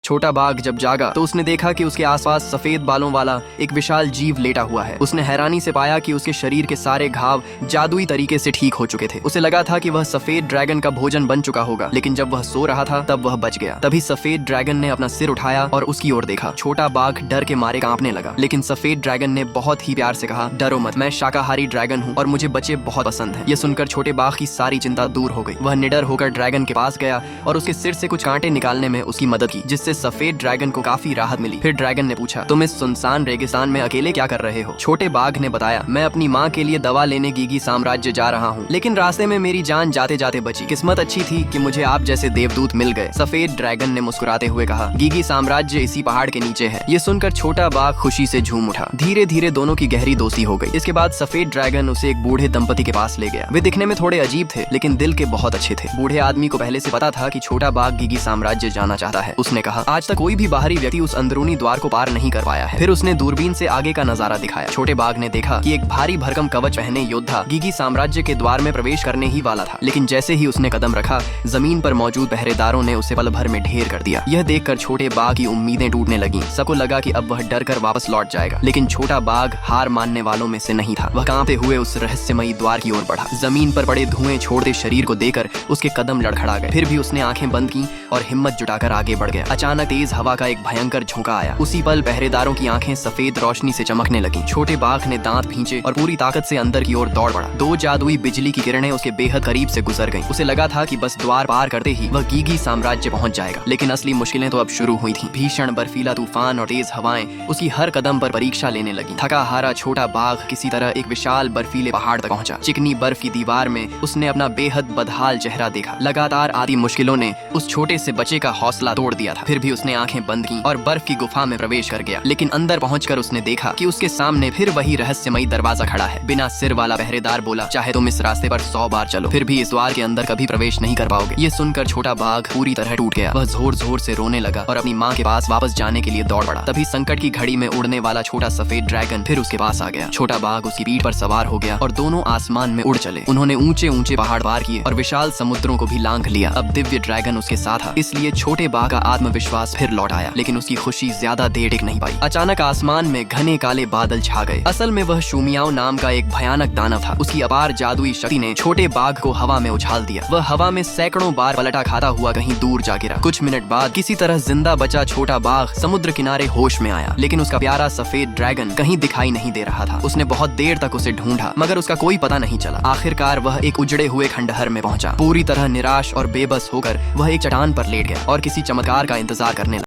छोटा बाघ जब जागा तो उसने देखा कि उसके आसपास सफेद बालों वाला एक विशाल जीव लेटा हुआ है। उसने हैरानी से पाया कि उसके शरीर के सारे घाव जादुई तरीके से ठीक हो चुके थे। उसे लगा था कि वह सफेद ड्रैगन का भोजन बन चुका होगा, लेकिन जब वह सो रहा था तब वह बच गया। तभी सफेद ड्रैगन ने अपना सिर उठाया और उसकी ओर देखा। छोटा बाघ डर के मारे कांपने लगा, लेकिन सफेद ड्रैगन ने बहुत ही प्यार से कहा, डरो मत, मैं शाकाहारी ड्रैगन हूँ और मुझे बच्चे बहुत पसंद हैं। यह सुनकर छोटे बाघ की सारी चिंता दूर हो गई। वह निडर होकर ड्रैगन के पास गया और उसके सिर से कुछ कांटे निकालने में उसकी मदद की, जिससे सफेद ड्रैगन को काफी राहत मिली। फिर ड्रैगन ने पूछा, तुम इस सुनसान रेगिस्तान में अकेले क्या कर रहे हो? छोटे बाघ ने बताया, मैं अपनी माँ के लिए दवा लेने गीगी साम्राज्य जा रहा हूँ, लेकिन रास्ते में मेरी जान जाते जाते बची। किस्मत अच्छी थी कि मुझे आप जैसे देवदूत मिल गए। सफेद ड्रैगन ने मुस्कुराते हुए कहा, गीगी साम्राज्य इसी पहाड़ के नीचे है। ये सुनकर छोटा बाघ खुशी से झूम उठा। धीरे धीरे दोनों की गहरी दोस्ती हो गई। इसके बाद सफेद ड्रैगन उसे एक बूढ़े दंपति के पास ले गया। वे दिखने में थोड़े अजीब थे, लेकिन दिल के बहुत अच्छे थे। बूढ़े आदमी को पहले से पता था कि छोटा बाघ गीगी साम्राज्य जाना चाहता है। उसने कहा, आज तक कोई भी बाहरी व्यक्ति उस अंदरूनी द्वार को पार नहीं कर पाया है। फिर उसने दूरबीन से आगे का नजारा दिखाया। छोटे बाघ ने देखा कि एक भारी भरकम कवच पहने योद्धा गीगी साम्राज्य के द्वार में प्रवेश करने ही वाला था, लेकिन जैसे ही उसने कदम रखा, जमीन पर मौजूद पहरेदारों ने उसे पल भर में ढेर कर दिया। यह देखकर छोटे बाघ की उम्मीदें टूटने लगीं। सबको लगा कि अब वह डर कर वापस लौट जाएगा, लेकिन छोटा बाघ हार मानने वालों में से नहीं था। वह कांपते हुए उस रहस्यमयी द्वार की ओर बढ़ा। जमीन पर पड़े धुएं छोड़ते शरीर को देकर उसके कदम लड़खड़ा गए। फिर भी उसने आंखें बंद की और हिम्मत जुटाकर आगे बढ़ गया। अचानक तेज हवा का एक भयंकर झोंका आया। उसी पल पहरेदारों की आंखें सफेद रोशनी से चमकने लगीं। छोटे बाघ ने दांत भींचे और पूरी ताकत से अंदर की ओर दौड़ पड़ा। दो जादुई बिजली की किरणें उसके बेहद करीब से गुजर गईं। उसे लगा था कि बस द्वार पार करते ही वह गीगी साम्राज्य पहुंच जाएगा, लेकिन असली मुश्किलें तो अब शुरू हुई थीं। भीषण बर्फीला तूफान और तेज हवाएं उसकी हर कदम पर परीक्षा लेने लगी। थका हारा छोटा बाघ किसी तरह एक विशाल बर्फीले पहाड़ तक पहुंचा। चिकनी बर्फ की दीवार में उसने अपना बेहद बदहाल चेहरा देखा। लगातार आती मुश्किलों ने उस छोटे से बच्चे का हौसला तोड़ दिया था। फिर भी उसने आंखें बंद की और बर्फ की गुफा में प्रवेश कर गया। लेकिन अंदर पहुंचकर उसने देखा कि उसके सामने फिर वही रहस्यमयी दरवाजा खड़ा है। बिना सिर वाला पहरेदार बोला, चाहे तुम इस रास्ते पर 100 बार चलो, फिर भी इस द्वार के अंदर कभी प्रवेश नहीं कर पाओगे। ये सुनकर छोटा बाघ पूरी तरह टूट गया। वह जोर जोर से रोने लगा और अपनी माँ के पास वापस जाने के लिए दौड़ पड़ा। तभी संकट की घड़ी में उड़ने वाला छोटा सफेद ड्रैगन फिर उसके पास आ गया। छोटा बाघ उसकी पीठ पर सवार हो गया और दोनों आसमान में उड़ चले। उन्होंने ऊंचे ऊंचे पहाड़ पार किए और विशाल समुद्रों को भी लांघ लिया। अब दिव्य ड्रैगन उसके साथ था, इसलिए छोटे बाघ का आत्मविश्वास फिर लौट आया, लेकिन उसकी खुशी ज्यादा देर टिक नहीं पाई। अचानक आसमान में घने काले बादल छा गए। असल में वह शूमियाओ नाम का एक भयानक दानव था। उसकी अपार जादुई शक्ति ने छोटे बाघ को हवा में उछाल दिया। वह हवा में सैकड़ों बार पलटा खाता हुआ कहीं दूर जा गिरा। कुछ मिनट बाद किसी तरह जिंदा बचा छोटा बाघ समुद्र किनारे होश में आया, लेकिन उसका प्यारा सफेद ड्रैगन कहीं दिखाई नहीं दे रहा था। उसने बहुत देर तक उसे ढूंढा, मगर उसका कोई पता नहीं चला। आखिरकार वह एक उजड़े हुए खंडहर में पहुंचा। पूरी तरह निराश और बेबस होकर वह एक चट्टान पर लेट गया और किसी चमत्कार का इंतजार करने लगा।